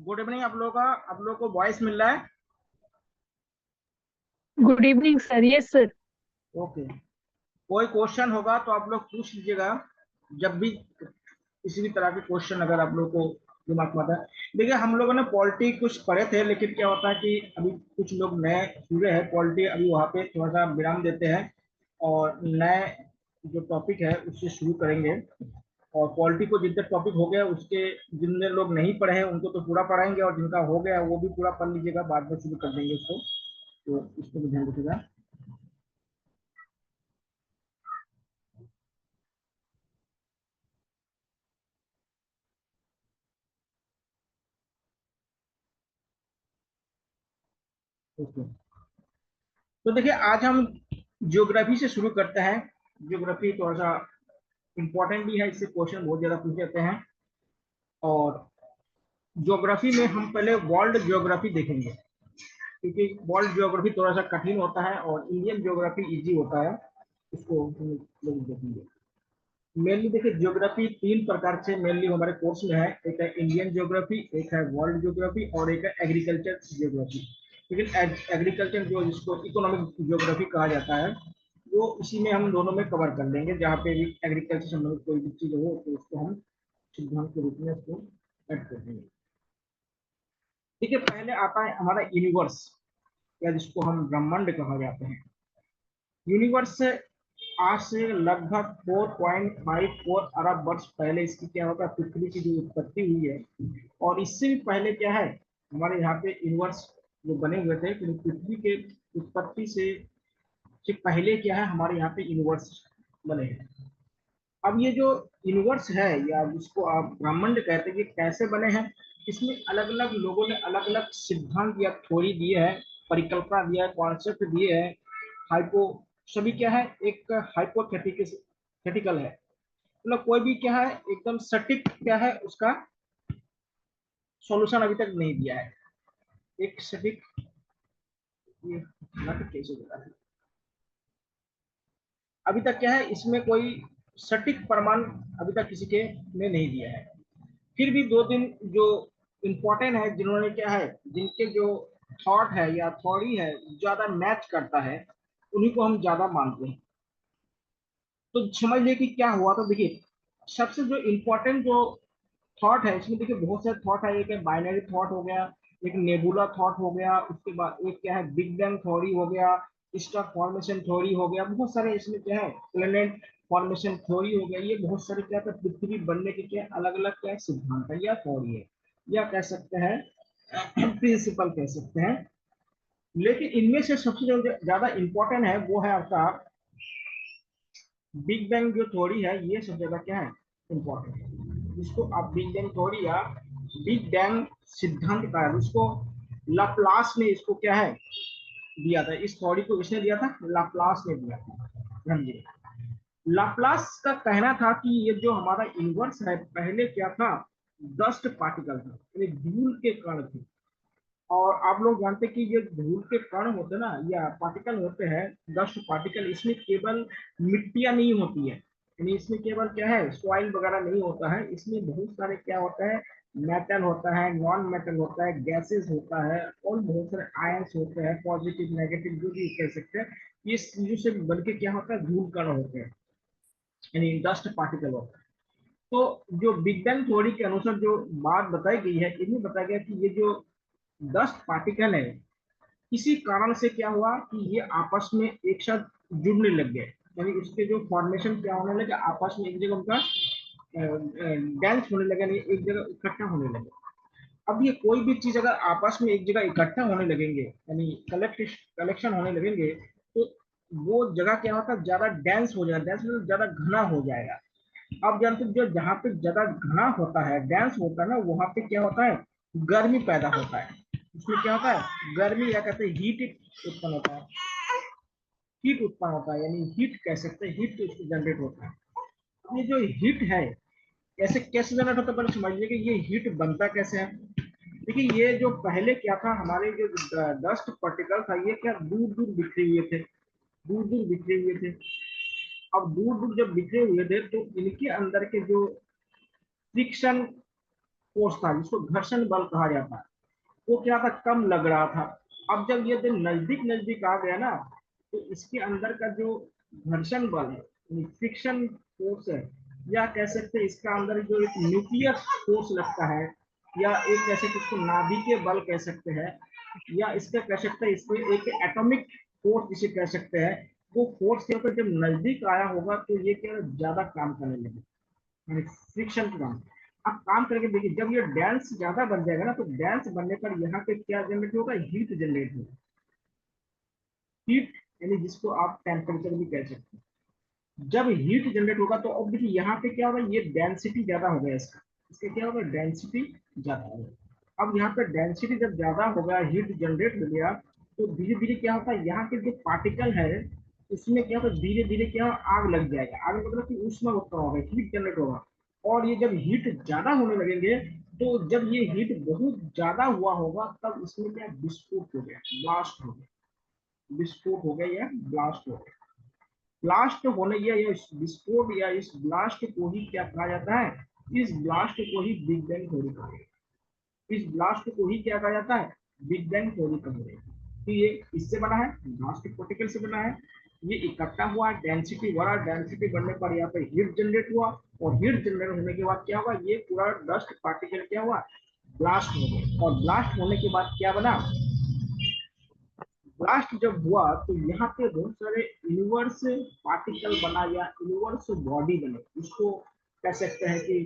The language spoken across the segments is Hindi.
गुड इवनिंग आप लोगों को वॉइस मिल रहा है? Good evening sir. Yes sir. Okay. कोई क्वेश्चन होगा तो आप लोग पूछ लीजिएगा। जब भी किसी भी तरह के क्वेश्चन अगर आप लोग को दिमाग में आता है। देखिए, हम लोगों ने पॉलिटी कुछ पढ़े थे, लेकिन क्या होता है कि अभी कुछ लोग नए जुड़े हैं पॉलिटी, अभी वहाँ पे थोड़ा सा विराम देते हैं और नए जो टॉपिक है उससे शुरू करेंगे। और पॉलिटी को जितने टॉपिक हो गया उसके, जितने लोग नहीं पढ़े हैं उनको तो पूरा पढ़ाएंगे, और जिनका हो गया वो भी पूरा पढ़ लीजिएगा, बाद में शुरू कर देंगे उसको। तो इसको भी ध्यान रखिएगा। ओके। तो देखिए, आज हम ज्योग्राफी से शुरू करते हैं। ज्योग्राफी थोड़ा सा इम्पोर्टेंट भी है, इससे क्वेश्चन बहुत ज्यादा पूछ जाते हैं। और ज्योग्राफी में हम पहले वर्ल्ड ज्योग्राफी देखेंगे, क्योंकि वर्ल्ड ज्योग्राफी थोड़ा सा कठिन होता है और इंडियन ज्योग्राफी इजी होता है। इसको हम लोग देखेंगे। मेनली देखिए, ज्योग्राफी तीन प्रकार से मेनली हमारे कोर्स में है। एक है इंडियन ज्योग्राफी, एक है वर्ल्ड ज्योग्राफी, और एक है एग्रीकल्चर ज्योग्राफी। लेकिन एग्रीकल्चर जो जिसको इकोनॉमिक ज्योग्राफी कहा जाता है, वो इसी में हम दोनों में कवर कर लेंगे। जहाँ पे भी एग्रीकल्चर से संबंधित कोई भी चीज हो तो उसको हम सिद्धांत के रूप में उसको ऐड कर देंगे। ठीक है, पहले आता है हमारा यूनिवर्स, या जिसको हम ब्रह्मांड कहा जाते हैं। यूनिवर्स आज से लगभग 4.54 अरब वर्ष पहले इसकी क्या होता है, पृथ्वी की जो उत्पत्ति हुई है। और इससे भी पहले क्या है, हमारे यहाँ पे यूनिवर्स जो बने हुए थे, तो पृथ्वी के उत्पत्ति से पहले क्या है, हमारे यहाँ पे यूनिवर्स बने हैं। अब ये जो यूनिवर्स है, या जिसको आप ब्रह्मांड कहते हैं, ये कैसे बने हैं? इसमें अलग अलग लोगों ने अलग अलग सिद्धांत या थ्योरी दिए है, परिकल्पना दिया है, कॉन्सेप्ट दिए हैं। हाइपो सभी क्या है, एक हाइपोथेटिकल है। मतलब कोई भी क्या है, एकदम सटीक क्या है उसका सॉल्यूशन अभी तक नहीं दिया है। एक सटीक, ये नाटक कैसे होता है, अभी तक क्या है, इसमें कोई सटीक प्रमाण अभी तक किसी के ने नहीं दिया है। फिर भी दो दिन जो इम्पोर्टेंट है, जिन्होंने क्या है, जिनके जो थॉट है या थ्योरी है ज्यादा मैच करता है, उन्हीं को हम ज्यादा मानते हैं। तो समझ लिए कि क्या हुआ। तो देखिए, सबसे जो इम्पोर्टेंट जो थॉट है इसमें, देखिए बहुत सारे थॉट है। एक है बाइनरी थॉट हो गया, एक नेबुला थॉट हो गया, उसके बाद एक क्या है, बिग बैंग थ्योरी हो गया, स्टार फॉर्मेशन थ्योरी हो गया। बहुत सारे इसमें क्या है, प्लेनेट फॉर्मेशन थ्योरी हो गया। ये बहुत सारे क्या है, पृथ्वी बनने के क्या अलग अलग क्या है, सिद्धांत है या थ्योरी है, या कह सकते हैं प्रिंसिपल कह सकते हैं। लेकिन इनमें से सबसे जो ज्यादा इंपॉर्टेंट है वो है आपका बिग बैंग जो थ्योरी है। ये सब जगह क्या है, इंपॉर्टेंट है। जिसको आप बिग बैंग थ्योरी या बिग बैंग सिद्धांत का है, उसको लाप्लास ने इसको क्या है दिया था। इस थ्योरी को किसने दिया था? लाप्लास ने दिया था। समझिए, लाप्लास का कहना था कि ये जो हमारा यूनिवर्स है, पहले क्या था, डस्ट पार्टिकल था, यानी धूल के कण थे। और आप लोग जानते हैं कि ये धूल के कण होते हैं ना, या पार्टिकल होते हैं, डस्ट पार्टिकल, इसमें केवल मिट्टियां नहीं होती है, यानी इसमें केवल क्या है, सॉइल वगैरह नहीं होता है। इसमें बहुत सारे क्या होता है, मेटल होता है, नॉन मेटल होता है, गैसेस होता है, और बहुत सारे आयंस होते हैं, पॉजिटिव नेगेटिव जो भी कह सकते हैं। ये चीजों से बन के क्या होता है, धूल कण होते हैं, यानी डस्ट पार्टिकल होता है। तो जो बिग बैंग थ्योरी के अनुसार जो बात बताई गई है, इसमें बताया गया कि ये जो डस्ट पार्टिकल है, किसी कारण से क्या हुआ कि ये आपस में एक साथ जुड़ने लग गए, यानी उसके जो फॉर्मेशन क्या होने लगे, आपस में एक जगह उनका डांस होने लगा, यानी एक जगह इकट्ठा होने लगे। अब ये कोई भी चीज अगर आपस में एक जगह इकट्ठा होने लगेंगे, यानी कलेक्शन होने लगेंगे, तो वो जगह क्या होता है, ज्यादा डेंस हो जाएगा। डेंस मतलब ज्यादा घना हो जाएगा। आप जानते हो, जो जहाँ पे ज्यादा घना होता है, डेंस होता है ना, वहां पे क्या होता है, गर्मी पैदा होता है। उसमें क्या होता है, गर्मी या कहते हैं हीट उत्पन्न होता है। हीट उत्पन्न होता है, यानी हीट कह सकते हैं, हीट जनरेट होता है। ये जो हीट है, कैसे कैसे जनरेट होता है, पहले समझिए कि ये हीट बनता कैसे है। देखिए, ये जो पहले क्या था, हमारे जो डस्ट पार्टिकल था, ये क्या दूर दूर बिखरे हुए थे, दूर दूर बिखरे हुए थे। अब दूर दूर जब बिखरे हुए थे, तो इनके अंदर के जो फ्रिक्शन फोर्स था जिसको घर्षण बल कहा जाता है, वो क्या था, कम लग रहा था। अब जब ये दिन नजदीक नजदीक आ गया ना, तो इसके अंदर का जो घर्षण बल है, फ्रिक्शन फोर्स है, या कह सकते हैं इसका अंदर जो एक न्यूक्लियर फोर्स लगता है, या एक कह सकते इसको नाभिकीय बल कह सकते हैं, या इसका कह सकते हैं इसको एक एटॉमिक फोर्स जिसे कह सकते हैं, वो फोर्स के ऊपर जब नजदीक आया होगा तो ये क्या ज्यादा काम करने लगे, फ्रिक्शन का काम। अब काम करके देखिए, जब ये डेंस ज्यादा बन जाएगा ना, तो डेंस बनने पर यहाँ पे क्या जनरेट होगा, हीट जनरेट होगा। हीट यानी जिसको आप टेम्परेचर भी कह सकते हैं। जब हीट जनरेट होगा तो अब देखिए यहाँ पे क्या होगा, ये डेंसिटी ज्यादा हो गया इसका, इसका क्या होगा, डेंसिटी ज्यादा होगा। अब यहाँ पे डेंसिटी जब ज्यादा हो गया, हीट जनरेट हो गया, तो धीरे धीरे क्या होता है, यहाँ के जो पार्टिकल है उसमें क्या होता है, धीरे धीरे क्या आग लग जाएगा। आग मतलब कि ऊष्मा उत्पन्न होगा, हीट जनरेट होगा। और ये जब हीट ज्यादा होने लगेंगे, तो जब ये हीट बहुत ज्यादा हुआ होगा, तब इसमें क्या विस्फोट हो गया, ब्लास्ट हो गया, विस्फोट हो गया या ब्लास्ट हो गया। ब्लास्ट होने या इस विस्फोट या इस ब्लास्ट को ही क्या कहा जाता है, इस ब्लास्ट को ही बिग बैंग थ्योरी कहा जाता है। इस ब्लास्ट को ही क्या कहा जाता है, बिग बैंग थ्योरी कहा जाता है। तो ये इससे बना है, ब्लास्ट पार्टिकल से बना है। ये इकट्ठा हुआ, डेंसिटी बढ़ा, डेंसिटी बढ़ने पर यहाँ पे हीट जनरेट हुआ, और हीट जनरेट होने के बाद क्या हुआ, ये पूरा डस्ट पार्टिकल क्या हुआ, ब्लास्ट हो गया। और ब्लास्ट होने के बाद क्या बना, ब्लास्ट जब हुआ तो यहाँ पे बहुत सारे यूनिवर्स पार्टिकल बना या यूनिवर्स बॉडी बने, इसको कह सकते हैं कि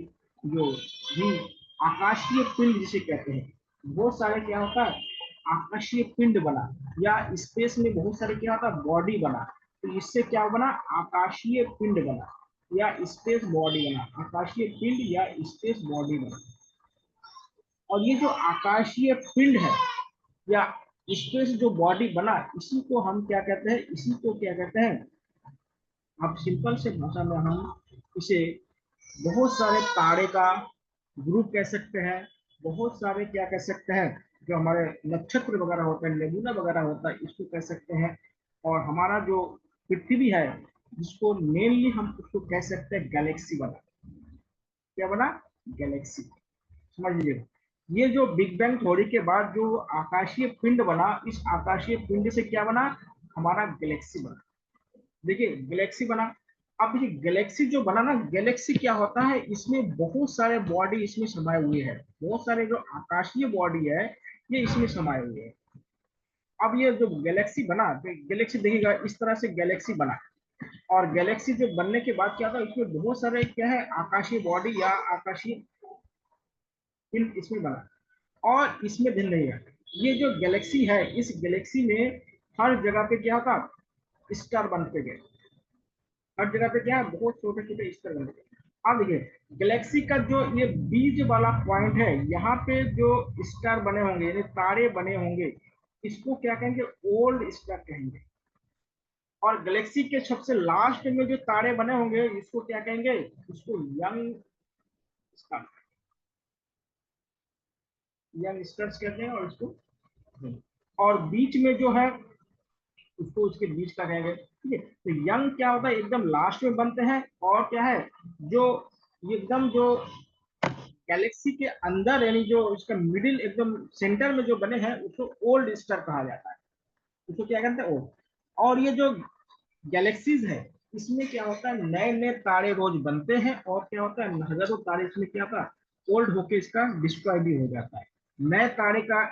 जो भी आकाशीय पिंड जिसे कहते हैं, बहुत सारे क्या होता है, आकाशीय पिंड बना, या स्पेस में बहुत सारे क्या होता है, बॉडी बना। तो इससे क्या बना, आकाशीय पिंड बना या स्पेस बॉडी बना, आकाशीय पिंड या स्पेस बॉडी बना। और ये जो आकाशीय पिंड है या स्पेस जो बॉडी बना, इसी को हम क्या कहते हैं, इसी को क्या कहते हैं, अब सिंपल से भाषा में हम इसे बहुत सारे तारे का ग्रुप कह सकते हैं, बहुत सारे क्या कह सकते हैं, जो हमारे नक्षत्र वगैरह होते हैं, नेबुला वगैरह होता है, इसको कह सकते हैं। और हमारा जो पृथ्वी है, जिसको मेनली हम उसको कह सकते हैं गैलेक्सी बना, क्या बना, गैलेक्सी, समझ लीजिए। ये जो बिग बैंग थ्योरी के बाद जो आकाशीय पिंड बना, इस आकाशीय पिंड से क्या बना, हमारा गैलेक्सी बना। देखिए गैलेक्सी बना। अब देखिए गैलेक्सी जो बना ना, गैलेक्सी क्या होता है, इसमें बहुत सारे बॉडी इसमें समाये हुए हैं, बहुत सारे जो आकाशीय बॉडी है ये इसमें समाये हुए हैं। अब ये जो गैलेक्सी बना, गैलेक्सी देखिएगा इस तरह से गैलेक्सी बना। और गैलेक्सी जो बनने के बाद क्या था, इसमें बहुत सारे क्या है, आकाशीय बॉडी या आकाशीय पिंड इसमें बना। और इसमें ध्यान रहिएगा, ये जो गैलेक्सी है, इस गैलेक्सी में हर जगह पे क्या था, स्टार बनते गए। हर जगह पे क्या है, बहुत छोटे छोटे स्टार बनते गए। अब देखिए गैलेक्सी का जो ये बीज वाला पॉइंट है, यहाँ पे जो स्टार बने होंगे यानी तारे बने होंगे, इसको क्या कहेंगे, ओल्ड स्टार कहेंगे। और गैलेक्सी के सबसे लास्ट में जो तारे बने होंगे, इसको क्या कहेंगे, इसको यंग स्टार, यंग स्टार्स कहते हैं। और इसको, और बीच में जो है उसको उसके बीच का कहेंगे, ठीक है। तो यंग क्या होता है, एकदम लास्ट में बनते हैं। और क्या है, जो एकदम जो गैलेक्सी के अंदर यानी जो उसका मिडिल एकदम सेंटर में जो बने हैं, उसको ओल्ड स्टार कहा जाता है, उसको क्या कहते हैं, ओल्ड। और ये जो गैलेक्सीज है, इसमें क्या होता है, नए नए तारे रोज बनते हैं। और क्या होता है, हजारों तारे इसमें क्या होता है, ओल्ड होके इसका डिस्ट्रॉय भी हो जाता है। नए तारे का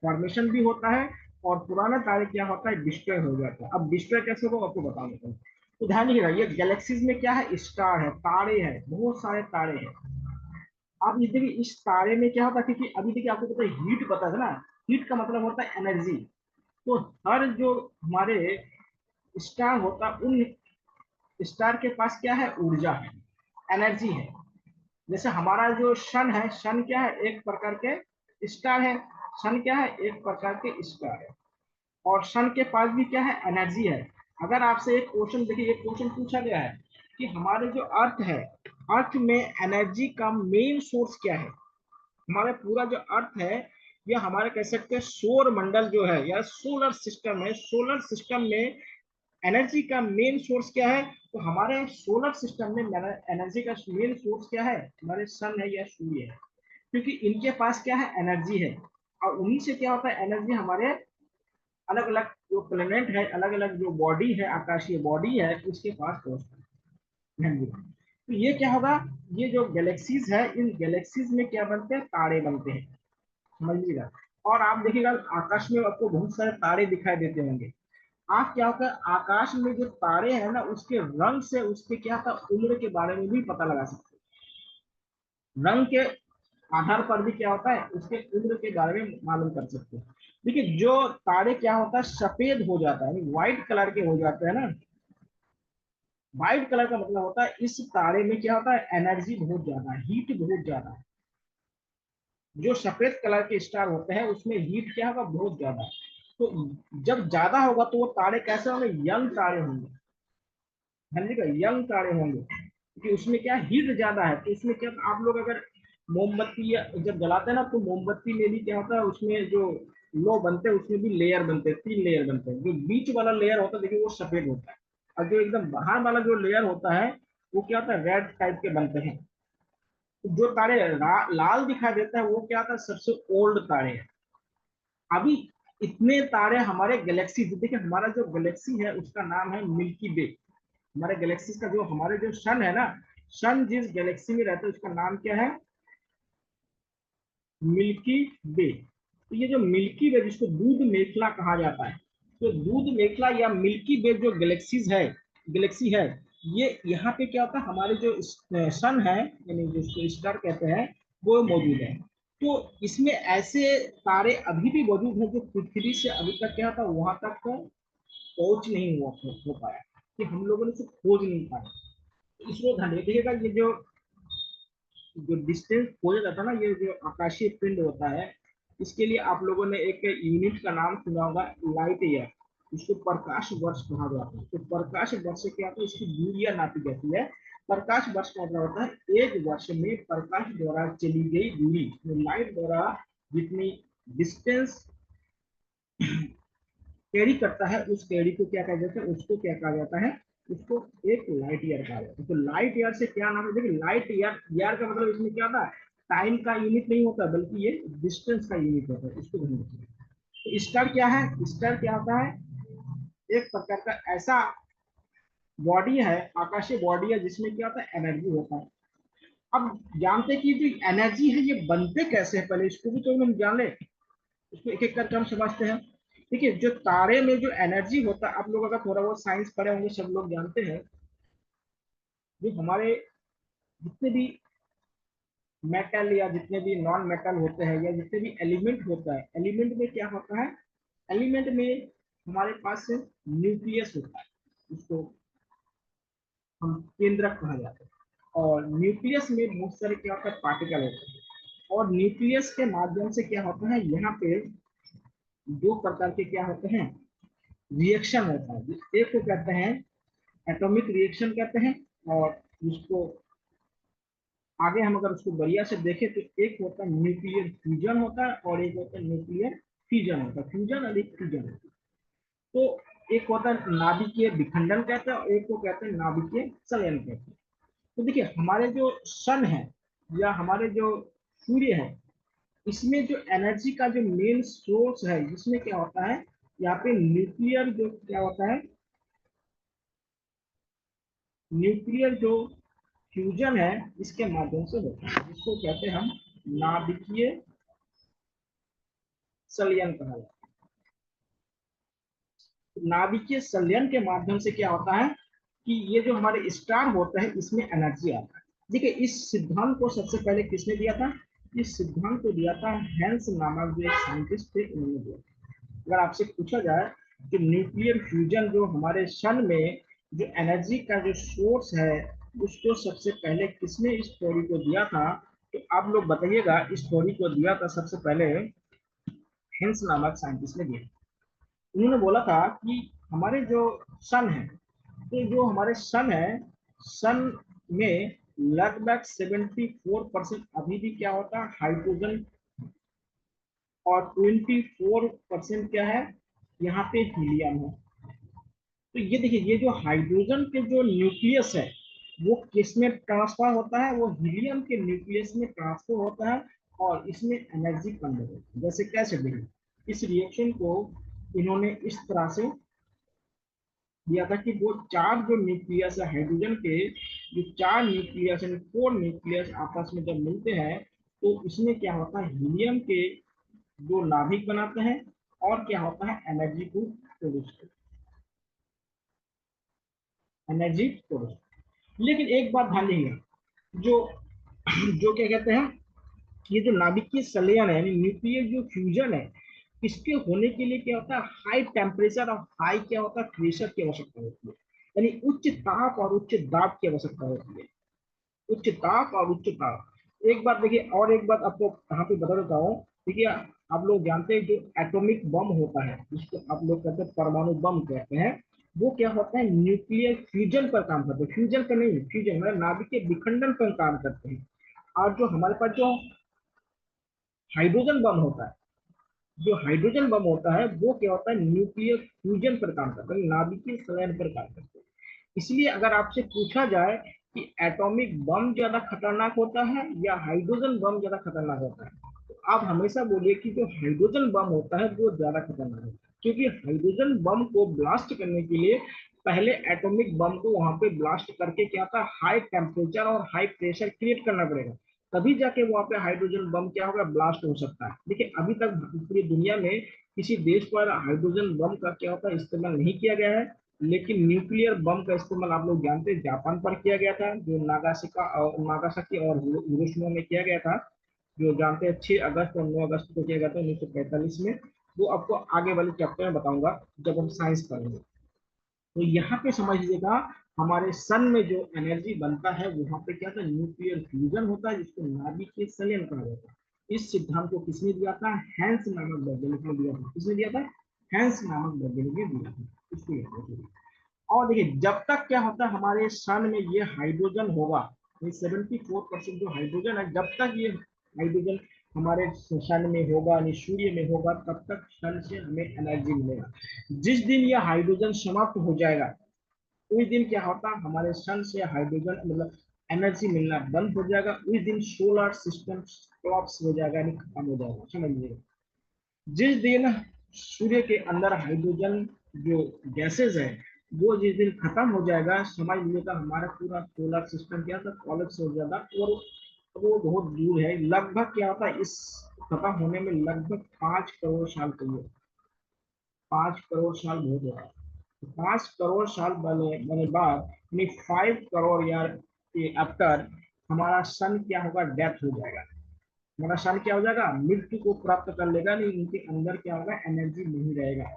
फॉर्मेशन भी होता है, और पुराना तारे क्या होता है, डिस्ट्रॉय हो जाता है। अब डिस्ट्रॉय कैसे होगा आपको बता देता हूँ। तो ध्यान रखिएगा, ये गैलेक्सीज में क्या है, स्टार है, तारे हैं, बहुत सारे तारे हैं। आप ये देखिए इस तारे में क्या होता है, क्योंकि अभी देखिए आपको पता है हीट पता है ना, हीट का मतलब होता है एनर्जी। तो हर जो हमारे स्टार होता है, उन स्टार के पास क्या है, ऊर्जा है, एनर्जी है। जैसे हमारा जो सन है, सन क्या है, एक प्रकार के स्टार है। सन क्या है, एक प्रकार के स्टार है। और सन के पास भी क्या है, एनर्जी है। अगर आपसे एक क्वेश्चन देखिए, एक क्वेश्चन पूछा गया है कि हमारे जो अर्थ है, अर्थ में एनर्जी का मेन सोर्स क्या है। हमारा पूरा जो अर्थ है, या हमारे कह सकते हैं सौर मंडल जो है या सोलर सिस्टम है, सोलर सिस्टम में एनर्जी का मेन सोर्स क्या है। तो हमारे सोलर सिस्टम में एनर्जी का मेन सोर्स क्या है, हमारे सन है या सूर्य है। क्योंकि इनके पास क्या है, एनर्जी है, और उन्हीं से क्या होता है, एनर्जी हमारे अलग अलग जो प्लेनेट है, अलग अलग जो बॉडी है, आकाशीय बॉडी है, उसके पास पहुंचता है। हाँ जी। तो ये क्या होगा, ये जो गैलेक्सीज है, इन गैलेक्सीज में क्या बनते हैं, तारे बनते हैं, समझिएगा। और आप देखिएगा आकाश में आपको बहुत सारे तारे दिखाई देते होंगे। आप क्या होता है, आकाश में जो तारे हैं ना, उसके रंग से उसके क्या था, उम्र के बारे में भी पता लगा सकते हैं। रंग के आधार पर भी क्या होता है, उसके उम्र के बारे में मालूम कर सकते हैं। देखिए जो तारे क्या होता है, सफेद हो जाता है, व्हाइट कलर के हो जाते हैं ना। व्हाइट कलर का मतलब होता है इस तारे में क्या होता है, एनर्जी बहुत ज्यादा है, हीट बहुत ज्यादा है। जो सफेद कलर के स्टार होते हैं उसमें हीट क्या होगा, बहुत ज्यादा है। तो जब ज्यादा होगा तो वो तारे कैसे होंगे, यंग तारे होंगे, समझिएगा, यंग तारे होंगे, क्योंकि उसमें क्या हीट ज्यादा है। तो उसमें क्या, आप लोग अगर मोमबत्ती जब जलाते हैं ना, तो मोमबत्ती में भी क्या होता है, उसमें जो लो बनते हैं उसमें भी लेयर बनते हैं, 3 लेयर बनते हैं। जो बीच वाला लेयर होता है देखिए वो सफेद होता है, और जो एकदम बाहर वाला जो लेयर होता है वो क्या होता है, रेड टाइप के बनते हैं। तो जो तारे लाल दिखाई देता है वो क्या होता है, सबसे ओल्ड तारे हैं। अभी इतने तारे हमारे गैलेक्सी, देखिए हमारा जो गैलेक्सी है उसका नाम है मिल्की वे। हमारे गैलेक्सी का जो, हमारे जो सन है ना, सन जिस गैलेक्सी में रहता है उसका नाम क्या है, मिल्की वे। तो ये जो मिल्की वे, जिसको दूध मेखला कहा जाता है, तो दूध मेखला या मिल्की वे जो गैलेक्सीज है, गैलेक्सी है, ये यहाँ पे क्या होता है, हमारे जो सन है, यानी जिसको स्टार कहते हैं, वो मौजूद है। तो इसमें ऐसे तारे अभी भी मौजूद है जो पृथ्वी से अभी तक क्या था, वहां तक पहुंच नहीं हुआ, हो पाया, कि हम लोगों ने उसे खोज नहीं पाया। इसमें ध्यान देखिएगा, ये जो डिस्टेंस खोजा जाता है ना, ये जो आकाशीय पिंड होता है, इसके लिए आप लोगों ने एक यूनिट का नाम सुना होगा, लाइट ईयर। इसको प्रकाश वर्ष कहा जाता है। तो प्रकाश वर्ष से क्या होता है, इसकी दूरियां नापी जाती है। प्रकाश वर्ष का मतलब होता है एक वर्ष में प्रकाश द्वारा चली गई दूरी, तो लाइट द्वारा जितनी डिस्टेंस कैरी करता है, उस कैरी को क्या कहा जाता है, उसको क्या कहा जाता है, उसको एक लाइट ईयर कहा जाता है। तो लाइट ईयर से क्या नाम है, देखिए लाइट ईयर, ईयर का मतलब इसमें क्या होता है, टाइम का यूनिट नहीं होता, बल्कि ये डिस्टेंस का यूनिट होता है, इसको ध्यान रखिए। तो स्टार क्या है, स्टार क्या होता है, एक प्रकार का ऐसा बॉडी है, आकाशीय बॉडी है, जिसमें क्या होता है, एनर्जी होता है। अब जानते हैं कि जो एनर्जी है ये बनते कैसे है, पहले इसको भी तो हम जान ले, इसको एक एक करके हम समझते हैं। देखिए जो तारे में जो एनर्जी होता है, आप लोग अगर थोड़ा बहुत साइंस पढ़े होंगे, सब लोग जानते हैं, जो हमारे जितने भी मेटल या जितने भी नॉन मेटल होते हैं, या जितने भी एलिमेंट होता है, एलिमेंट में क्या होता है, एलिमेंट में हमारे पास न्यूक्लियस होता है, इसको हम केंद्रक कहा जाता है। और न्यूक्लियस में बहुत सारे क्या होता है, पार्टिकल होते हैं। और न्यूक्लियस के माध्यम से क्या होता है, यहाँ पे दो प्रकार के क्या होते हैं, रिएक्शन होता है। एक को कहते हैं एटॉमिक रिएक्शन कहते हैं, और उसको आगे हम अगर उसको बढ़िया से देखें तो एक होता है न्यूक्लियर फ्यूजन होता है, और एक होता है न्यूक्लियर फिजन होता है, फ्यूजन और एक फिजन। तो एक होता है नाभिकीय विखंडन कहते हैं, और एक को कहते हैं नाभिकीय संलयन कहते हैं। तो देखिए हमारे जो सन है, या हमारे जो सूर्य है, इसमें जो एनर्जी का जो मेन सोर्स है, जिसमें क्या होता है, यहाँ पे न्यूक्लियर जो क्या होता है, न्यूक्लियर जो फ्यूजन है, इसके माध्यम से होता है, जिसको कहते हैं हम नाभिकीय संलयन कहा जाता है। नाभिकीय संलयन के माध्यम से क्या होता है, कि ये जो हमारे स्टार होता है, इसमें एनर्जी आता है। देखिए इस सिद्धांत को सबसे पहले किसने दिया था, इस सिद्धांत को दिया था हेंस नामक जो एक साइंटिस्ट थे, उन्होंने दिया। अगर आपसे पूछा जाए कि न्यूक्लियर फ्यूजन जो हमारे सन में जो एनर्जी का जो सोर्स है, उसको सबसे पहले किसने इस थ्योरी को दिया था, तो आप लोग बताइएगा। इस थ्योरी को दिया था सबसे पहले हेंस नामक साइंटिस्ट ने दिया। उन्होंने बोला था कि हमारे जो सन है, तो जो हमारे सन है, सन में लगभग 74% अभी भी क्या होता है, हाइड्रोजन, और 24% क्या है, यहाँ पे हीलियम है। तो ये देखिए, ये जो हाइड्रोजन के जो न्यूक्लियस है, वो किस में ट्रांसफर होता है, वो हीलियम के न्यूक्लियस में ट्रांसफर होता है। और इसमें एनर्जी कन्वर्ट होती है। जैसे कैसे देखिए, इस रिएक्शन को इन्होंने इस तरह से दिया था कि वो चार जो न्यूक्लियस है हाइड्रोजन के, जो चार न्यूक्लियस यानी फोर न्यूक्लियस आपस में जब मिलते हैं तो इसमें क्या होता है, हीलियम के जो नाभिक बनाते हैं और क्या होता है, एनर्जी को प्रोड्यूस करते हैं, एनर्जी प्रोड्यूस। लेकिन एक बात ध्यान देंगे, जो जो क्या कहते हैं, ये जो नाभिकीय संलयन है यानी न्यूक्लियर जो फ्यूजन है, इसके होने के लिए क्या होता है, हाई टेम्परेचर और हाई क्या होता है, प्रेशर की आवश्यकता होती है। यानी उच्च ताप और उच्च दाब की आवश्यकता होती है, उच्च ताप और उच्च ताप। एक बात देखिए, और एक बात आपको यहाँ पे बता देता हूँ। देखिए, आप लोग जानते हैं जो एटॉमिक बम होता है, जिसको आप लोग कहते हैं परमाणु बम कहते हैं, वो क्या होता है, न्यूक्लियर फ्यूजन पर काम करते हैं। फ्यूजन पर नहीं, फ्यूजन मतलब नाभिक के विखंडन पर काम करते हैं। और जो हमारे पास जो हाइड्रोजन बम होता है, जो हाइड्रोजन बम होता है वो क्या होता है, न्यूक्लियर फ्यूजन पर काम करता है, नाभिकीय संलयन पर काम करता है। इसलिए अगर आपसे पूछा जाए कि एटॉमिक बम ज्यादा खतरनाक होता है या हाइड्रोजन बम ज्यादा खतरनाक होता है, तो आप हमेशा बोलिए कि जो हाइड्रोजन बम होता है वो ज्यादा खतरनाक होता है। क्योंकि हाइड्रोजन बम को ब्लास्ट करने के लिए पहले एटॉमिक बम को वहां पे ब्लास्ट करके क्या था, हाई टेम्परेचर और हाई प्रेशर क्रिएट करना पड़ेगा, तभी जाके वहां पे हाइड्रोजन बम क्या होगा, ब्लास्ट हो सकता है। देखिए, अभी तक पूरी दुनिया में किसी देश पर हाइड्रोजन बम का क्या होता है, इस्तेमाल नहीं किया गया है। लेकिन न्यूक्लियर बम का इस्तेमाल आप लोग जानते हैं जापान पर किया गया था, जो नागासाकी और हिरोशिमा में किया गया था, जो जानते हैं 6 अगस्त और 9 अगस्त को किया गया था 1945 में। वो आपको आगे वाले चैप्टर में बताऊंगा जब हम साइंस पढ़ेंगे। तो यहाँ पे समझ लीजिएगा, हमारे सन में जो एनर्जी बनता है वहां पे क्या था, न्यूक्लियर फ्यूजन होता है, जिसको नाभिकीय संलयन कहा जाता है। इस सिद्धांत को किसने दिया था, हैंस नामक वैज्ञानिक ने दिया था। किसने दिया था, हैंस नामक वैज्ञानिक ने दिया था। इसको याद रखिए। और देखिए, जब तक क्या होता है हमारे सन में ये हाइड्रोजन होगा, ये 74% जो हाइड्रोजन है, जब तक ये हाइड्रोजन हमारे सन में होगा यानी सूर्य में होगा, तब तक सन से हमें एनर्जी मिलेगा। जिस दिन यह हाइड्रोजन समाप्त हो जाएगा, उस दिन क्या होता है, हमारे सन से हाइड्रोजन मतलब एनर्जी मिलना बंद हो जाएगा। उस दिन सोलर सिस्टम कोलैप्स हो जाएगा यानी खत्म हो जाएगा, समझ लीजिएगा। जिस दिन सूर्य के अंदर हाइड्रोजन जो गैसेज है वो जिस दिन खत्म हो जाएगा, समझ लीजिएगा हमारा पूरा सोलर सिस्टम क्या था, कोलैप्स हो जाएगा। और वो बहुत दूर है, लगभग क्या होता है, इस खत्म होने में लगभग 5 करोड़ साल चाहिए। 5 करोड़ साल बहुत होगा। 5 करोड़ साल बने बाद यानी 5 करोड़ यार के आफ्टर हमारा सन क्या होगा, डेथ हो जाएगा। हमारा सन क्या हो जाएगा, मृत्यु को प्राप्त कर लेगा, नहीं उनके अंदर क्या होगा, एनर्जी नहीं रहेगा।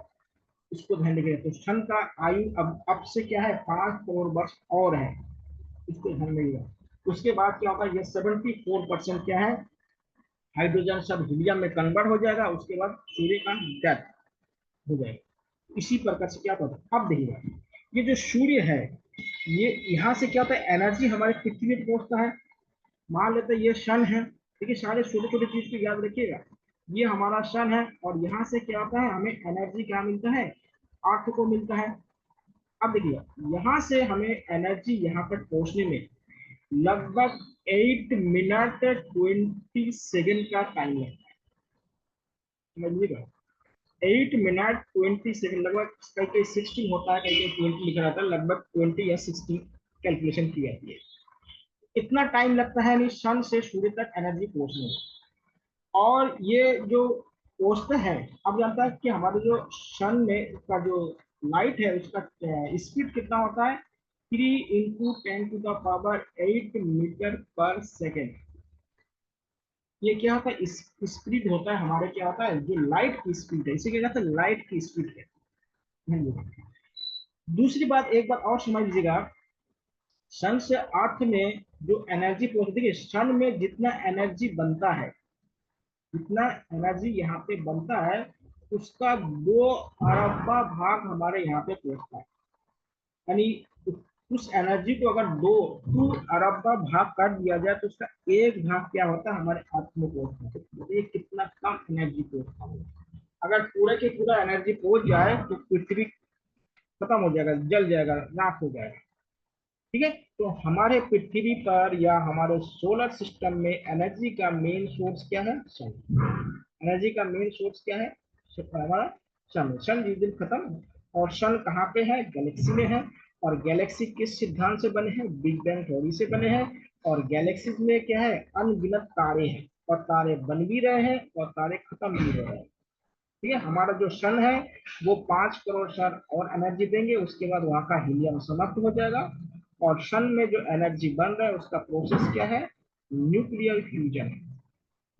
इसको ध्यान रखिए। तो सन का आयु अब से क्या है, 5 करोड़ वर्ष और है, इसको ध्यान रखिएगा। उसके बाद क्या होगा, ये 74% क्या है, हाइड्रोजन सब हीलियम में कन्वर्ट हो जाएगा। उसके बाद सूर्य का डेथ हो जाएगा। इसी प्रकार से क्या होता है, अब देखिएगा, ये जो सूर्य है, ये यहाँ से क्या होता है, एनर्जी हमारे पृथ्वी पे पहुंचता है। मान लेते हैं ये सन है, देखिए सारे छोटे छोटे चीज को याद रखिएगा। ये हमारा सन है और यहाँ से क्या होता है, हमें एनर्जी क्या मिलता है, अर्थ को मिलता है। अब देखिए, यहाँ से हमें एनर्जी यहाँ पर पहुंचने में लगभग 8 मिनट 20 सेकेंड का टाइम लगता है, समझिएगा। 8 मिनट 20 सेकेंड लगभग, कहीं कहीं 16 होता है, कहीं कहीं 20 लिखा रहता है, लगभग 20 या 16 कैलकुलेशन की जाती है। इतना टाइम लगता है यानी सन से सूर्य तक एनर्जी पहुंचने में। और ये जो पहुंचते हैं, अब जानता है कि हमारे जो सन में का जो लाइट है उसका स्पीड कितना होता है, 3 × 10⁻⁸मीटर पर सेकेंड। ये क्या होता है, स्पीड होता है हमारे, क्या होता है जो लाइट की स्पीड है, इसे क्या कहते हैं, लाइट की स्पीड है। दूसरी बात, एक बात और समझ लीजिएगा, सन से अर्थ में जो एनर्जी पहुंचती है, सन में जितना एनर्जी बनता है, जितना एनर्जी यहाँ पे बनता है, उसका 2 अरबा भाग हमारे यहाँ पे पहुंचता है। यानी उस एनर्जी को अगर 2 अरबा भाग कर दिया जाए तो उसका 1 भाग क्या होता है, हमारे अर्थ में पहुंचता है। तो ये कितना कम एनर्जी पहुंचता है। अगर पूरे के पूरा एनर्जी पहुंच जाए तो पृथ्वी खत्म हो जाएगा, जल जाएगा, राख हो जाएगा। ठीक है। तो हमारे पृथ्वी पर या हमारे सोलर सिस्टम में एनर्जी का मेन सोर्स क्या है? सन। एनर्जी का मेन सोर्स क्या है? हमारा सन। सन जिस दिन खत्म है, और सन कहाँ पे है? गैलेक्सी में है। और गैलेक्सी किस सिद्धांत से बने हैं? बिग बैंग थ्योरी से बने हैं। और गैलेक्सी में क्या है? अनगिनत तारे हैं, और तारे बन भी रहे हैं और तारे खत्म भी हो रहे हैं। ठीक है। हमारा जो सन है वो 5 करोड़ सन और एनर्जी देंगे, उसके बाद वहां का हीलियम समाप्त हो जाएगा। और सन में जो एनर्जी बन रहा है उसका प्रोसेस क्या है? Nuclear fusion.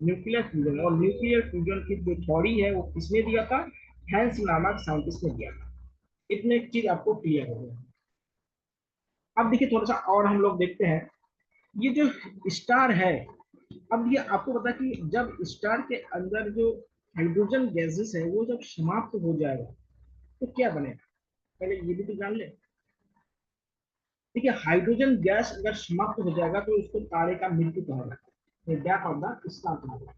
न्यूक्लियर फ्यूजन, और न्यूक्लियर फ्यूजन की जो थ्योरी है वो किसने दिया था? हैंस नामक साइंटिस्ट ने दिया था। इतने चीज आपको क्लियर हो गया। अब देखिए थोड़ा सा और हम लोग देखते हैं, ये जो स्टार है, अब ये आपको पता है कि जब स्टार के अंदर जो हाइड्रोजन गैसेस है वो जब समाप्त हो जाएगा तो क्या बनेगा? पहले ये भी तो जान ले। देखिए हाइड्रोजन गैस अगर समाप्त हो जाएगा तो उसको तारे का मृत्यु कहा जाता है, डेथ ऑफ द स्टार कहा जाता है।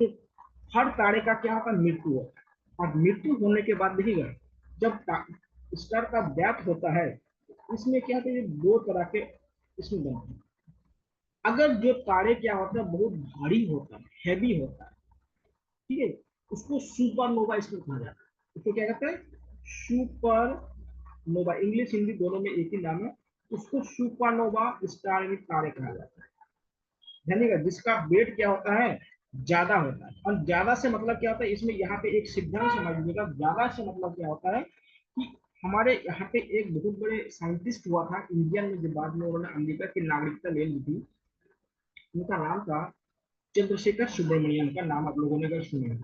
तो हर तारे का क्या होता है? मृत्यु होता है। और मृत्यु होने के बाद देखिएगा, जब स्टार का डेथ होता है, इसमें क्या होता है? ये दो तरह के इसमें बनते हैं। अगर जो तारे क्या होता है बहुत भारी होता है, हैवी होता है, ठीक है, उसको सुपरनोवा इसमें कहा जाता है। उसको क्या कहते हैं? सुपर नोवा। इंग्लिश हिंदी दोनों में एक ही नाम है। उसको सुपरनोवा स्टार यानी तारे कहा जाता है। जानिएगा, जिसका वेट क्या होता है? ज्यादा होता है। और ज्यादा से मतलब क्या होता है? इसमें यहाँ पे एक सिद्धांत समझ लीजिएगा, ज्यादा से मतलब क्या होता है कि हमारे यहाँ पे एक बहुत बड़े साइंटिस्ट हुआ था इंडियन में, जो बाद में उन्होंने अमेरिका की नागरिकता ले ली थी। उनका नाम था चंद्रशेखर सुब्रमण्यम। का नाम आप लोगों ने अगर सुना है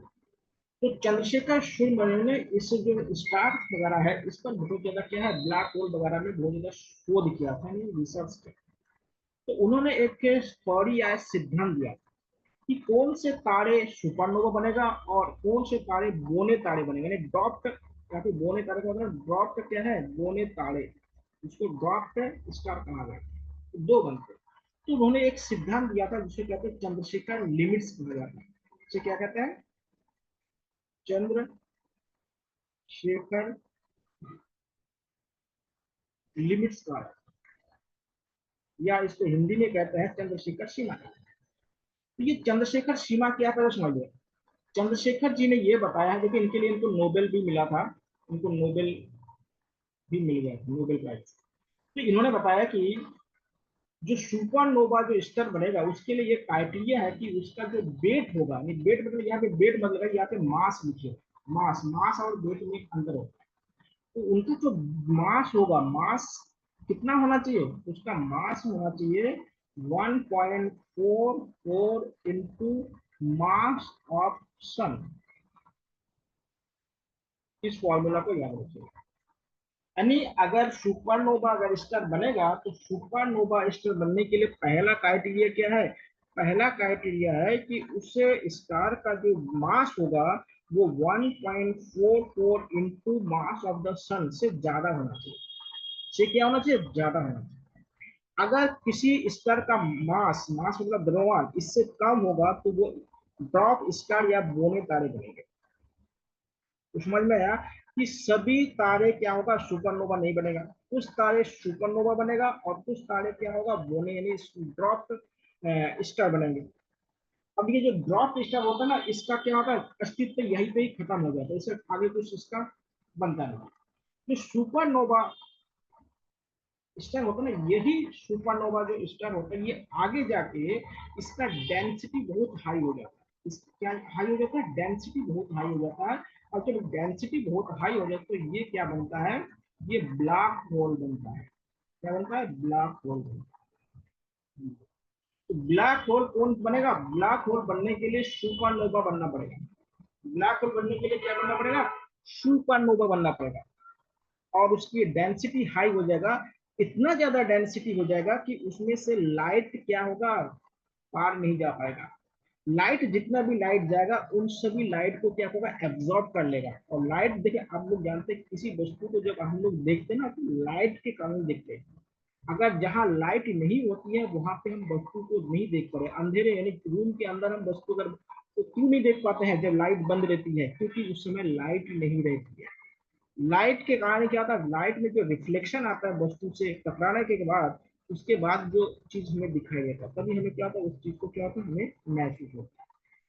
तो चंद्रशेखर सुब्रमण्यम ने इस जो स्टार वगैरह है इस पर बहुत ज्यादा क्या है, ब्लैक होल वगैरह में बहुत ज्यादा शोध किया था, रिसर्च किया। तो उन्होंने एक थ्योरी या सिद्धांत दिया कि कौन से तारे सुपरनोवा बनेगा और कौन से तारे बोने तारे बनेंगे, यानी ड्रॉप्ड, या फिर बोने तारे का मतलब ड्रॉप्ड क्या है? बोने तारे। इसको ड्रॉप्ड स्टार कहा गया। तो दो बनते हैं। तो उन्होंने एक सिद्धांत दिया था जिसे कहते हैं चंद्रशेखर लिमिट्स कहा जाता है। इसे क्या कहते हैं? चंद्रशेखर लिमिट्स का, या इसको हिंदी में कहते हैं चंद्रशेखर सीमा। तो ये चंद्रशेखर सीमा क्या है समझिए। चंद्रशेखर जी ने ये बताया है, देखिए इनके लिए इनको नोबेल भी मिला था। इनको नोबेल भी मिल गया था, नोबेल प्राइज। तो इन्होंने बताया कि जो सुपरनोवा जो स्टार बनेगा उसके लिए ये क्राइटेरिया है कि उसका जो वेट होगा, नहीं वेट मतलब यहाँ पे वेट मतलब यहाँ पे मास लिखिए। मास, मास और वेट में अंतर होता है। तो उनका जो मास होगा, मास कितना होना चाहिए? उसका मास होना चाहिए 1.44 इंटू मास ऑफ सन। इस फॉर्मूला को याद रखिए। यानी अगर सुपरनोवा अगर स्टार बनेगा तो सुपरनोवा स्टार बनने के लिए पहला क्राइटेरिया क्या है? पहला क्राइटेरिया है कि उससे स्टार का जो मास होगा वो 1.44 इंटू मास ऑफ द सन से ज्यादा होना चाहिए। से क्या होना चाहिए? ज्यादा होना चाहिए। अगर किसी स्टार का मास, मास मतलब द्रव्यमान, इससे कम होगा तो वो ड्रॉप स्टार या बोने तारे बनेंगे। तो समझ में आया कि सभी तारे क्या होगा? सुपरनोवा नहीं बनेगा। कुछ तारे सुपरनोवा बनेगा और कुछ तारे क्या होगा? बोने यानी ड्रॉप स्टार बनेंगे। अब ये जो ड्रॉप स्टार होता है ना, इसका क्या होता है? अस्तित्व यहीं पे ही खत्म हो जाता है, इससे आगे कुछ इसका बनता नहीं। जो सुपरनोवा स्टार होता है ना, यही सुपरनोवा जो स्टार होता है, ये आगे जाके इसका डेंसिटी बहुत हाई हो जाता है। इस क्या हाई हो जाता है? डेंसिटी बहुत हाई हो जाता है। और जब डेंसिटी बहुत हाई हो जाए तो ये क्या बनता है? ये ब्लैक होल बनता है। क्या बनता है? ब्लैक होल बनता है। तो ब्लैक होल कौन बनेगा? ब्लैक होल बनने के लिए सुपरनोवा बनना पड़ेगा। ब्लैक होल बनने के लिए क्या बनना पड़ेगा? सुपरनोवा बनना पड़ेगा। और उसकी डेंसिटी हाई हो जाएगा, इतना ज्यादा डेंसिटी हो जाएगा कि उसमें से लाइट क्या होगा? पार नहीं जा पाएगा। लाइट जितना भी लाइट जाएगा उन सभी लाइट को क्या होगा? एब्जॉर्ब कर लेगा। और लाइट देखिए, आप लोग जानते हैं किसी वस्तु को जब हम लोग देखते हैं ना तो लाइट के कारण देखते हैं। अगर जहाँ लाइट नहीं होती है वहां पे हम वस्तु को नहीं देख पा रहे, अंधेरे यानी रूम के अंदर हम वस्तु अगर तो क्यों नहीं देख पाते हैं जब लाइट बंद रहती है? क्योंकि उस समय लाइट नहीं रहती है। लाइट के कारण क्या होता है, लाइट में जो रिफ्लेक्शन आता है वस्तु से टकराने के बाद, उसके बाद जो चीज हमें दिखाई देता है, तभी हमें क्या होता है, उस चीज को क्या होता है, हमें महसूस होता है।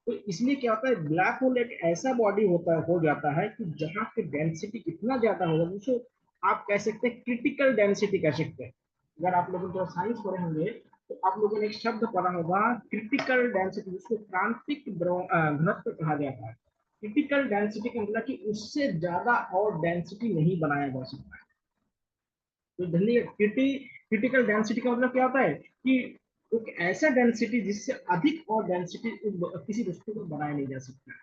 तो इसलिए क्या होता है, ब्लैक होल एक ऐसा बॉडी होता है, हो जाता है कि जहाँ पे डेंसिटी इतना ज्यादा होगा, जिसको आप कह सकते हैं क्रिटिकल डेंसिटी कह सकते हैं। अगर आप लोगों को साइंस पढ़े होंगे तो आप लोगों ने एक शब्द पढ़ा होगा क्रिटिकल डेंसिटी, जिसको क्रांतिक घनत्व कहा जाता है। क्रिटिकल डेंसिटी का मतलब कि उससे ज्यादा और डेंसिटी नहीं बनाया जा सकता। तो धनिए क्रिटिकल डेंसिटी का मतलब क्या होता है कि एक ऐसा डेंसिटी जिससे अधिक और डेंसिटी किसी वस्तु को बनाया नहीं जा सकता।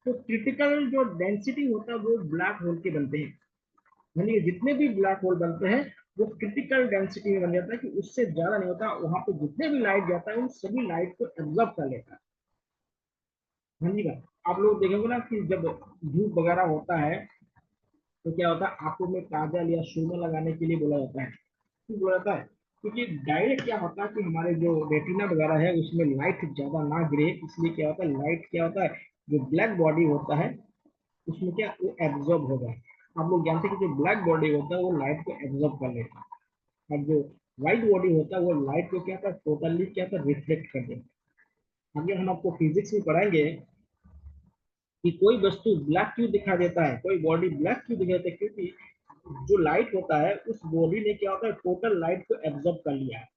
तो क्रिटिकल जो डेंसिटी होता है वो ब्लैक होल के बनते हैं। यानी जितने भी ब्लैक होल बनते हैं वो क्रिटिकल डेंसिटी में बन जाता है कि उससे ज्यादा नहीं होता, वहां पे जितने भी लाइट जाता है उन सभी लाइट को एब्जॉर्ब कर लेता है। समझिएगा। आप लोग देखेंगे ना कि जब धूप वगैरह होता है तो क्या होता है, आंखों में काजल या सुरमा लगाने के लिए बोला जाता है। क्यों बोला जाता है? क्योंकि डायरेक्ट क्या होता है कि हमारे जो रेटिना वगैरह है उसमें लाइट ज्यादा ना गिरे, इसलिए क्या होता है, लाइट क्या होता है, जो ब्लैक बॉडी होता है उसमें क्या वो एब्जॉर्ब हो जाए। आप लोग जानते हैं कि जो ब्लैक बॉडी होता है वो लाइट को एब्जॉर्ब कर लेता है, और जो व्हाइट बॉडी होता है वो लाइट को क्या होता है, टोटली क्या होता है, रिफ्लेक्ट कर देता है। आगे हम आपको फिजिक्स में पढ़ाएंगे कि कोई वस्तु ब्लैक क्यों दिखा देता है, कोई बॉडी ब्लैक क्यों दिखा देता है, क्योंकि जो लाइट होता है उस बॉडी ने क्या होता है, टोटल लाइट को एब्जॉर्ब कर लिया है।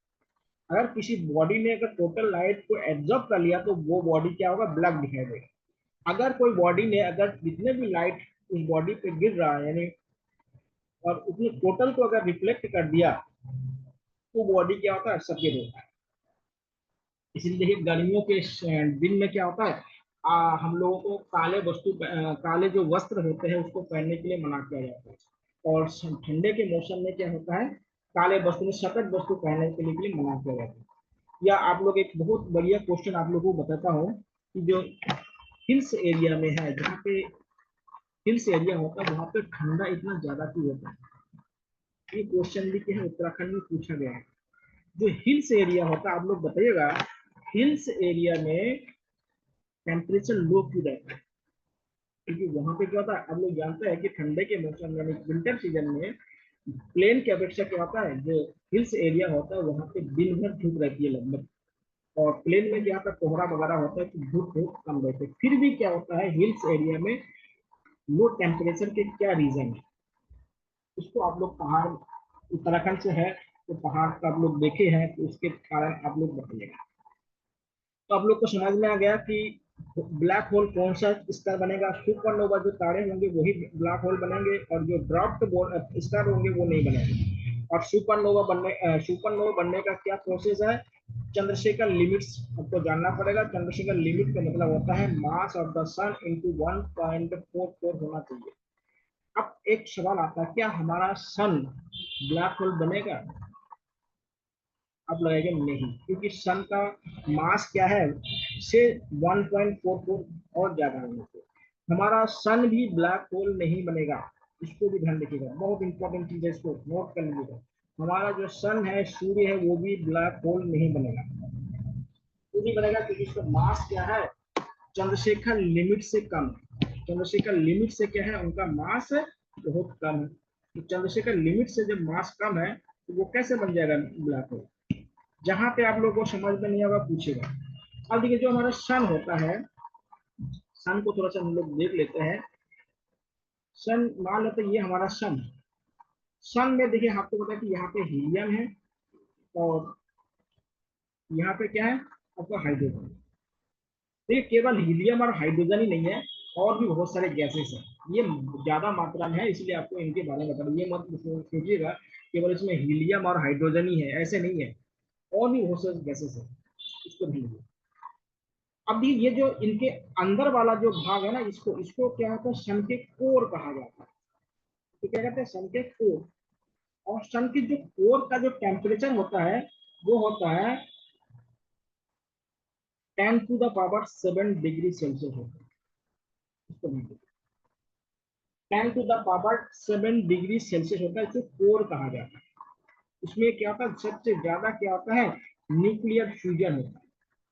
अगर किसी बॉडी ने अगर टोटल लाइट को एब्जॉर्ब कर लिया तो वो बॉडी क्या होगा, ब्लैक दिखाई देगा। अगर कोई बॉडी ने अगर जितने भी लाइट उस बॉडी पे गिर रहा है यानी, और उसने टोटल को अगर रिफ्लेक्ट कर दिया तो बॉडी क्या होता है, सफेद होता है। इसलिए देखिए गर्मियों के दिन में क्या होता है, हम लोगों को काले काले जो वस्त्र होते हैं उसको पहनने के लिए मना किया जाता है। और ठंडे के मौसम में क्या होता है, काले वस्त्र में सफेद वस्त्र पहनने के लिए मना किया जाता है। या आप लोग एक बहुत बढ़िया क्वेश्चन आप लोगों को बताता हूँ कि जो हिल्स एरिया में है, जहाँ पे हिल्स एरिया होता है वहां पे ठंडा इतना ज्यादा क्यों होता है। ये क्वेश्चन भी क्या है, उत्तराखंड में पूछा गया है। जो हिल्स एरिया होता है, आप लोग बताइएगा, हिल्स एरिया में टेम्परेचर लो क्यों रहता है। क्योंकि वहां पे क्या होता है, आप लोग जानते हैं कि ठंडे के मौसम यानी विंटर सीजन में प्लेन की अपेक्षा क्या होता है, जो हिल्स एरिया होता है वहां पे दिन भर धूप रहती है लगभग। और प्लेन में क्या होता है, कोहरा वगैरह होता है कि धूप बहुत कम रहती है। फिर भी क्या होता है, हिल्स एरिया में लो टेम्परेचर के क्या रीजन है। इसको आप लोग पहाड़, उत्तराखंड से है तो पहाड़ का आप लोग देखे हैं तो उसके कारण आप लोग बताइएगा। तो आप लोग को समझ में आ गया कि ब्लैक होल कौन सा स्टार बनेगा। सुपरनोवा जो तारे होंगे वही ब्लैक होल बनेंगे, और जो ड्रॉप्ड स्टार होंगे वो नहीं बनेंगे। और सुपरनोवा बनने का क्या प्रोसेस है, चंद्रशेखर लिमिट्स आपको जानना पड़ेगा। चंद्रशेखर लिमिट का मतलब होता है mass of the sun into 1.44 होना चाहिए। अब एक सवाल आता है, क्या हमारा सन ब्लैक होल बनेगा। आप लगाएंगे नहीं, क्योंकि सन का मास क्या है से 1.44 और ज्यादा होने से हमारा सन भी ब्लैक होल नहीं बनेगा। इसको भी ध्यान रखिएगा, बहुत इंपॉर्टेंट चीज है, इसको नोट कर लीजिएगा। हमारा जो सन है, सूर्य है, वो भी ब्लैक होल नहीं बनेगा। वो नहीं बनेगा क्योंकि इसका मास क्या है, चंद्रशेखर लिमिट से कम है। चंद्रशेखर लिमिट से क्या है, उनका मास बहुत कम है। तो चंद्रशेखर लिमिट से जब मास कम है तो वो कैसे बन जाएगा ब्लैक होल। जहां पे आप लोगों को समझ में नहीं आएगा पूछेगा। अब देखिए जो हमारा सन होता है, सन को थोड़ा सा हम लोग देख लेते हैं। सन मान लेते हैं ये हमारा सन। सन में देखिए आपको पता है कि यहाँ पे हीलियम है, और यहाँ पे क्या है आपका हाइड्रोजन। देखिए केवल हीलियम और हाइड्रोजन ही नहीं है, और भी बहुत सारे गैसेस हैं। ये ज्यादा मात्रा में है इसलिए आपको इनके बारे में बता, ये मत सोचिएगा केवल इसमें हीलियम और हाइड्रोजन ही है, ऐसे नहीं है। और भी बहुत सारे गैसेस है, इसको ध्यान दीजिए। अब ये जो इनके अंदर वाला जो भाग है ना, इसको इसको क्या होता है, सन के कोर कहा जाता है। तो क्या कहते हैं, सन के कोर। और सन की जो कोर का जो टेम्परेचर होता है वो होता है 10⁻⁷ होता है। इसको 10⁻⁷ होता है, जो कोर कहा जाता है। इसमें क्या होता है, सबसे ज्यादा क्या होता है, न्यूक्लियर फ्यूजन होता है।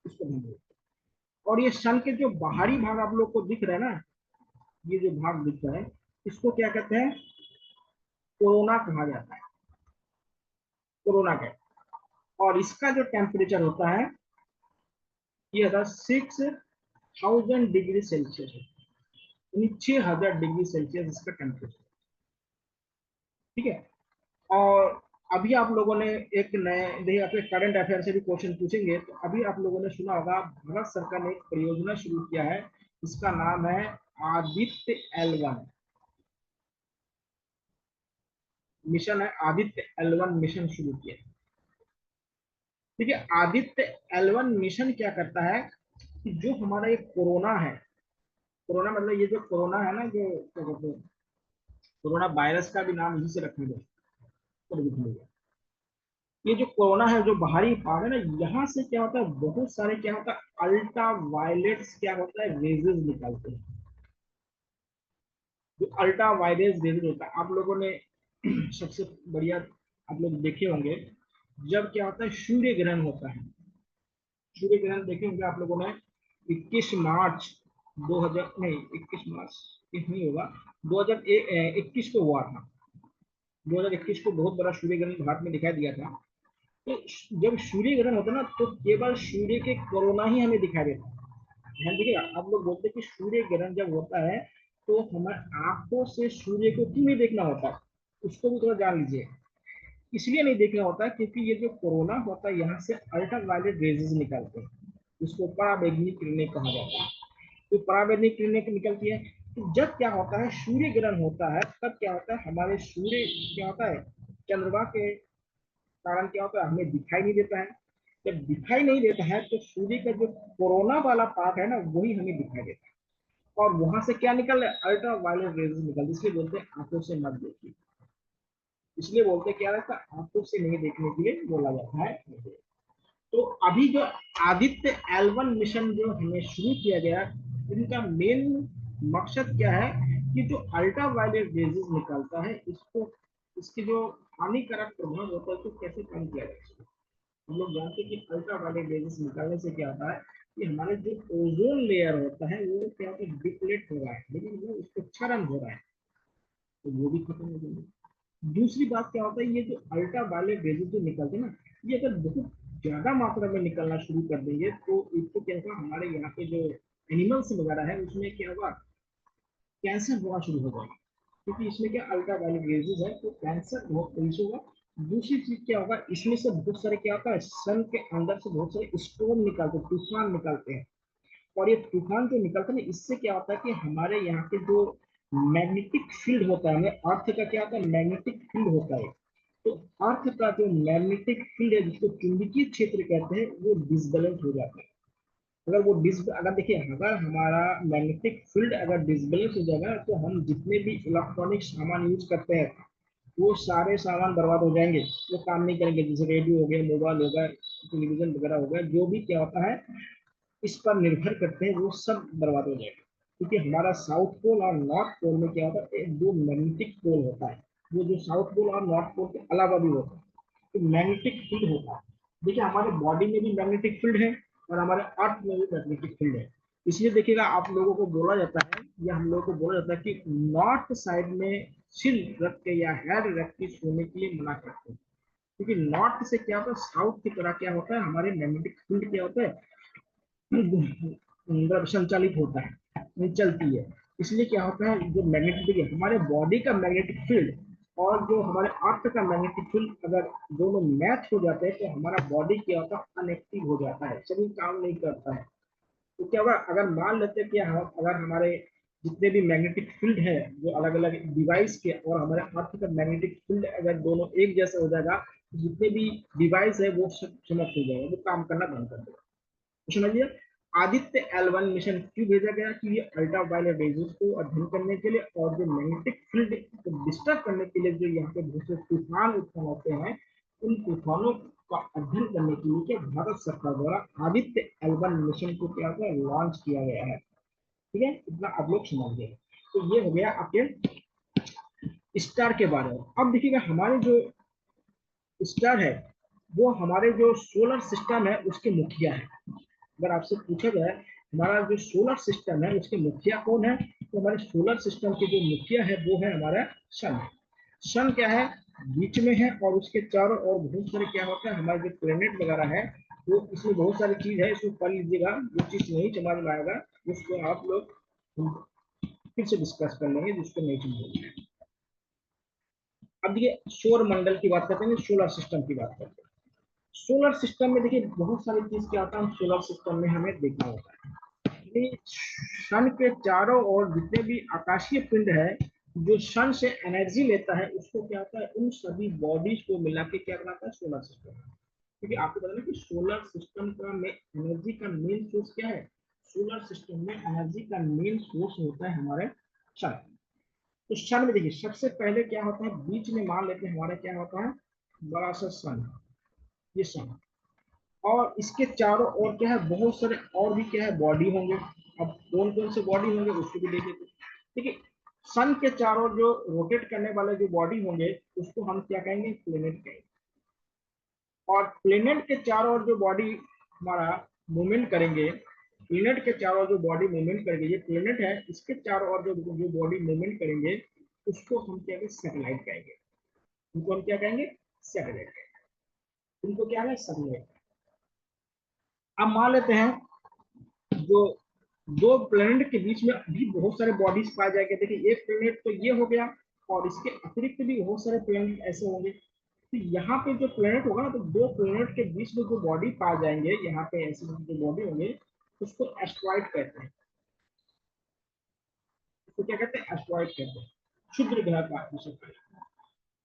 इसको ध्यान दीजिए। और ये सन के जो बाहरी भाग आप लोग को दिख रहा है ना, ये जो भाग दिख रहा है इसको क्या कहते हैं, कोरोना कहा जाता है, कोरोना का। और इसका जो टेम्परेचर होता है ये होता है 6000 डिग्री सेल्सियस, यानी 6000 डिग्री सेल्सियस इसका टेम्परेचर। ठीक है। और अभी आप लोगों ने एक नए, देखिए आपके करंट अफेयर से भी क्वेश्चन पूछेंगे, तो अभी आप लोगों ने सुना होगा भारत सरकार ने एक परियोजना शुरू किया है, इसका नाम है आदित्य L1 मिशन है। आदित्य L1 मिशन शुरू किया है। ठीक है। आदित्य L1 मिशन क्या करता है कि जो हमारा ये कोरोना है, कोरोना मतलब ये जो कोरोना है ना, जो क्या कहते हैं, कोरोना वायरस का भी नाम इसी से रखा गया, ये जो कोरोना है, जो बाहरी भाग है ना, यहाँ से क्या होता है, बहुत सारे क्या होता है अल्ट्रा वायलेट्स क्या होता है रेजेस निकलते हैं। जो अल्ट्रा वायलेट रेजेस होता है, आप लोगों ने सबसे बढ़िया आप लोग देखे होंगे, जब क्या होता है सूर्य ग्रहण होता है, सूर्य ग्रहण देखे होंगे आप लोगों ने, 21 मार्च 2000 नहीं, 21 मार्च ये नहीं होगा, 2021 को हुआ था। 2021 को बहुत बड़ा सूर्य ग्रहण भारत में दिखाई दिया था। तो जब सूर्य ग्रहण होता है ना, तो केवल सूर्य के कोरोना ही हमें दिखाई देता है। ध्यान देखिएगा, आप लोग बोलते हैं कि सूर्य ग्रहण जब होता है तो हमारे आंखों से सूर्य को क्यों नहीं देखना होता, उसको भी थोड़ा जान लीजिए। इसलिए नहीं देखना होता क्योंकि ये जो कोरोना होता है, यहाँ से अल्ट्रा वायलेट रेजेस निकलते हैं, इसको पराबैंगनी किरणें कहा जाता है। तो पराबैंगनी किरणें निकलती है, तो जब क्या होता है सूर्य ग्रहण होता है, तब क्या होता है हमारे सूर्य क्या होता है, चंद्रमा के कारण क्या होता है हमें दिखाई नहीं देता है। जब दिखाई नहीं देता है तो सूर्य का जो कोरोना वाला पार्ट है ना, वही हमें दिखाई देता है। और वहां से क्या निकल रहा है, अल्ट्रा वायलेट रेज निकल, इसलिए बोलते हैं आंखों से मत देखिए। इसलिए बोलते हैं क्या रहता है, आंखों से नहीं देखने के लिए बोला जाता है। तो अभी जो आदित्य L1 मिशन जो हमें शुरू किया गया, इनका मेन मकसद क्या है कि जो अल्ट्रा वायलेट रेजेस निकलता है, इसको, इसके जो हानिकारक प्रभाव होता है, उसको कैसे कम किया जाए। हम लोग जानते हैं कि अल्ट्रा वायलेट रेजेस निकालने से क्या होता है कि हमारे जो ओजोन लेयर होता है वो क्या होता है डिप्लेट हो रहा है, लेकिन वो उसको क्षरण हो रहा है, तो वो भी खत्म हो जाएगा। दूसरी बात क्या होता है, ये जो अल्ट्रा वायलेट रेजेस जो निकलते हैं ना, ये अगर बहुत ज्यादा मात्रा में निकलना शुरू कर देंगे तो इससे क्या होगा, हमारे यहाँ पे जो एनिमल्स वगैरह है उसमें क्या होगा, कैंसर होना शुरू हो जाएगा, क्योंकि इसमें क्या अल्ट्रा वायलेट रेजेस है, तो कैंसर बहुत तेजी से होगा। दूसरी चीज क्या होगा, इसमें से बहुत सारे क्या होता है, सन के अंदर से बहुत सारे स्टोम निकलते हैं, तूफान निकलते हैं। और ये तूफान जो निकलते हैं, इससे क्या होता है कि हमारे यहाँ के जो मैग्नेटिक फील्ड होता है, हमें अर्थ का क्या होता है मैग्नेटिक फील्ड होता है, तो अर्थ का जो मैग्नेटिक फील्ड है, जिसको चुंबकीय क्षेत्र कहते हैं, वो डिसबैलेंस हो जाता है। अगर वो डिस अगर देखिए, अगर हमारा मैग्नेटिक फील्ड अगर डिसबैलेंस हो जाएगा, तो हम जितने भी इलेक्ट्रॉनिक सामान यूज करते हैं वो सारे सामान बर्बाद हो जाएंगे, वो काम नहीं करेंगे। जैसे रेडियो हो गया, मोबाइल हो गया, टेलीविजन वगैरह हो गया, जो भी क्या होता है इस पर निर्भर करते हैं, वो सब बर्बाद हो जाएगा। क्योंकि हमारा साउथ पोल और नॉर्थ पोल में क्या होता है, एक दो मैग्नेटिक पोल होता है, वो जो साउथ पोल और नॉर्थ पोल के अलावा भी होता है, तो मैग्नेटिक फील्ड होता है। देखिए हमारे बॉडी में भी मैग्नेटिक फील्ड है और हमारे अर्थ में भी मैग्नेटिक फील्ड है। इसलिए देखिएगा, आप लोगों को बोला जाता है, या हम लोगों को बोला जाता है कि नॉर्थ साइड में सिर रख के या हेड रख के सोने के लिए मना करते हैं, क्योंकि नॉर्थ से क्या होता है, साउथ की तरह क्या होता है, हमारे मैग्नेटिक फील्ड क्या होता है संचालित होता है, चलती है। इसलिए क्या होता है, जो मैग्नेटिक हमारे बॉडी का मैग्नेटिक फील्ड और जो हमारे अर्थ का मैग्नेटिक फील्ड अगर दोनों मैच हो जाते हैं, तो हमारा बॉडी क्या होता है अनएक्टिव हो जाता है, शरीर काम नहीं करता है। तो क्या होगा, अगर मान लेते हैं कि हम अगर हमारे जितने भी मैग्नेटिक फील्ड है जो अलग अलग डिवाइस के, और हमारे अर्थ का मैग्नेटिक फील्ड अगर दोनों एक जैसा हो जाएगा, तो जितने भी डिवाइस है वो सब समाप्त हो जाएगा, वो काम करना बंद कर देगा। तो समझिए, आदित्य L1 मिशन क्यों भेजा गया, कि ये अल्ट्रा वायलेट रेजेस को अध्ययन करने के लिए, और जो मैग्नेटिक फील्ड को डिस्टर्ब करने के लिए जो यहाँ पे बहुत से तूफान उत्पन्न होते हैं, उन तूफानों का अध्ययन करने के लिए क्या भारत सरकार द्वारा आदित्य L1 मिशन को क्या होता है लॉन्च किया गया है। ठीक है, इतना आप लोग समझ गए। तो ये हो गया आपके स्टार के बारे में। अब देखिएगा, हमारे जो स्टार है वो हमारे जो सोलर सिस्टम है उसके मुखिया है। अगर आपसे पूछा जाए हमारा जो सोलर सिस्टम है उसके मुखिया कौन है, तो हमारे सोलर सिस्टम के जो मुखिया है वो है हमारा सन। सन क्या है, बीच में है और उसके चारों ओर बहुत सारे क्या होता है हमारे जो प्लेनेट वगैरह है, वो इसमें बहुत सारी चीज है, इसको पढ़ लीजिएगा, जो चीज नहीं समझ में आएगा उसको आप लोग फिर से डिस्कस कर लेंगे जिसको नहीं समझेंगे। अब देखिए सौर मंडल की बात करते हैं, सोलर सिस्टम की बात करते हैं। सोलर सिस्टम में देखिए बहुत सारी चीज क्या होता है सोलर सिस्टम में हमें देखना होता है। सन के चारों ओर जितने भी आकाशीय पिंड है जो सन से एनर्जी लेता है उसको क्या होता है, उन सभी बॉडीज को मिला के क्या बनाता है सोलर सिस्टम। क्योंकि आपको पता है कि सोलर सिस्टम का में एनर्जी का मेन सोर्स क्या है, सोलर सिस्टम में एनर्जी का मेन सोर्स होता है हमारे सन। तो सन में देखिए सबसे पहले क्या होता है, बीच में मान लेते हैं हमारा क्या होता है, बड़ा सा सन, ये सन, और इसके चारों ओर क्या है बहुत सारे और भी क्या है बॉडी होंगे। अब कौन कौन से बॉडी होंगे उसको भी देखें। ठीक है, सन के चारों जो रोटेट करने वाले जो बॉडी होंगे उसको हम क्या कहेंगे, प्लेनेट कहेंगे। और प्लेनेट के चारों ओर जो बॉडी हमारा मूवमेंट करेंगे, प्लेनेट के चारों ओर जो बॉडी मूवमेंट करेंगे, ये प्लेनेट है, इसके चारों ओर जो बॉडी मूवमेंट करेंगे उसको हम क्या कहेंगे, सैटेलाइट कहेंगे। उनको हम क्या कहेंगे, सैटेलाइट। उनको क्या है, सैटेलाइट। अब मान लेते हैं जो दो प्लेनेट के बीच में भी बहुत सारे बॉडीज पाए जाएंगे। देखिए एक प्लेनेट तो ये हो गया और इसके अतिरिक्त भी बहुत सारे प्लेनेट ऐसे होंगे। तो यहाँ पे जो प्लेनेट होगा ना, तो दो प्लेनेट के बीच में जो बॉडी पाए जाएंगे, यहाँ पे ऐसे जो बॉडी होंगे उसको एस्ट्रॉइड कहते हैं। उसको क्या कहते हैं, एस्ट्रॉइड कहते हैं, क्षुद्र ग्रह का विषय।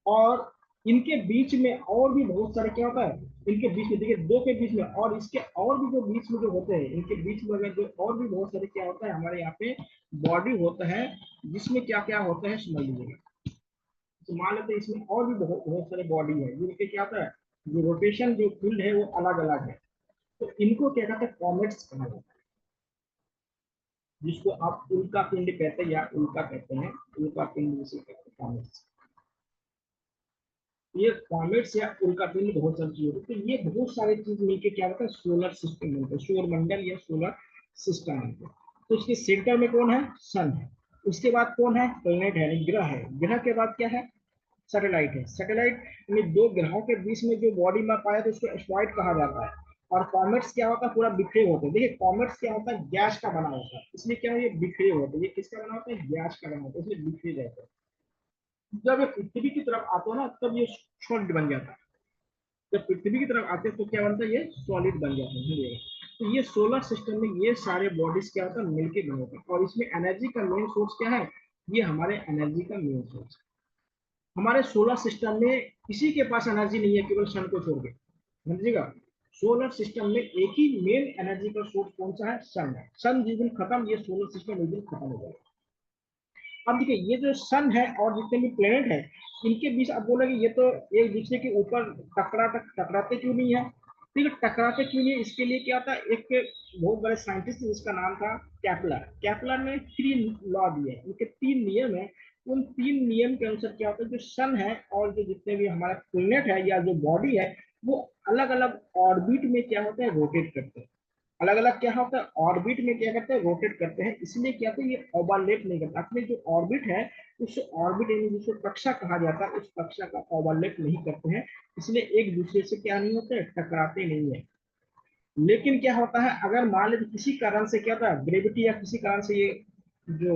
और इनके बीच में और भी बहुत सारे क्या होता है, इनके बीच में देखिए दो के बीच में और इसके और भी जो बीच में जो होते हैं, इनके बीच में अगर जो और भी बहुत सारे क्या होता है हमारे यहाँ पे बॉडी होता है, जिसमें क्या क्या होता है समझ लीजिएगा। तो मान लेते हैं इसमें और भी बहुत बहुत सारे बॉडी है जिनके क्या होता है, जो रोटेशन जो फील्ड है वो अलग अलग है। तो इनको क्या कहते हैं, कॉमेट्स कहा जाता है, जिसको आप उल्का पिंड कहते हैं या उल्का कहते हैं, उल्का पिंड जिसे कहते हैं कॉमेट्स। ये कॉमेट्स या उल्कापिंड बहुत सारी चीजें होती है। तो ये बहुत सारी चीज मिलकर क्या होता है, सोलर सिस्टम बनता है, सौर मंडल या सोलर सिस्टम बनता है। तो उसके सेंटर में कौन है, सन है। उसके बाद कौन है, प्लेनेट है, ग्रह है। ग्रह के बाद क्या है, सैटेलाइट है। सैटेलाइट में दो ग्रहों के बीच में जो बॉडी में पाया तो उसको एस्ट्रॉइड कहा जाता है। और कॉमेट्स क्या होता है, पूरा बिखरे होते हैं। देखिए कॉमेट्स क्या होता है, गैस का बना होता है, इसलिए क्या है ये बिखरे होते हैं। ये किसका बना होता है, गैस का बना होता है, इसलिए बिखरे रहते हैं। जब ये पृथ्वी की तरफ आते हो ना तब ये सॉलिड बन जाता है। जब पृथ्वी की तरफ आते हैं तो क्या बनता है, ये सॉलिड बन जाता है। तो ये सोलर सिस्टम में ये सारे बॉडीज क्या होता है मिलके बने होते हैं। और इसमें एनर्जी का मेन सोर्स क्या है, ये हमारे एनर्जी का मेन सोर्स है। हमारे सोलर सिस्टम में किसी के पास एनर्जी नहीं है केवल सन को छोड़ के, समझिएगा। सोलर सिस्टम में एक ही मेन एनर्जी का सोर्स कौन सा है, सन है। सन जिस दिन खत्म, ये सोलर सिस्टम उस दिन खत्म हो जाएगा। अब देखिए ये जो सन है और जितने भी प्लेनेट है, इनके बीच अब बोलोगे ये तो एक दूसरे के ऊपर टकराते क्यों नहीं है। ठीक है, टकराते क्यों नहीं, इसके लिए क्या था, एक बहुत बड़े साइंटिस्ट जिसका नाम था कैपलर। कैपलर ने 3 लॉ दिए, उनके 3 नियम है। उन 3 नियम के अनुसार क्या होता है, जो सन है और जो जितने भी हमारा प्लेनेट है या जो बॉडी है, वो अलग अलग ऑर्बिट में क्या होता है, रोटेट करते हैं। अलग अलग क्या होता है, ऑर्बिट में क्या करते हैं, रोटेट करते हैं। इसलिए क्या होता है, ये ओवरलैप नहीं करता अपने जो ऑर्बिट है, उस ऑर्बिट यानी जिसको कक्षा कहा जाता है, उस कक्षा का ओवरलैप नहीं करते हैं। इसलिए एक दूसरे से क्या नहीं होते, टकराते नहीं है। लेकिन क्या होता है, अगर मान लीजिए किसी कारण से क्या होता है, ग्रेविटी या किसी कारण से ये जो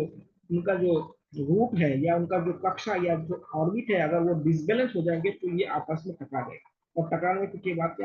उनका जो रूट है या उनका जो कक्षा या जो ऑर्बिट है, अगर वो डिसबैलेंस हो जाएंगे तो ये आपस में टकरा जाएगा। और टकराने के बाद क्या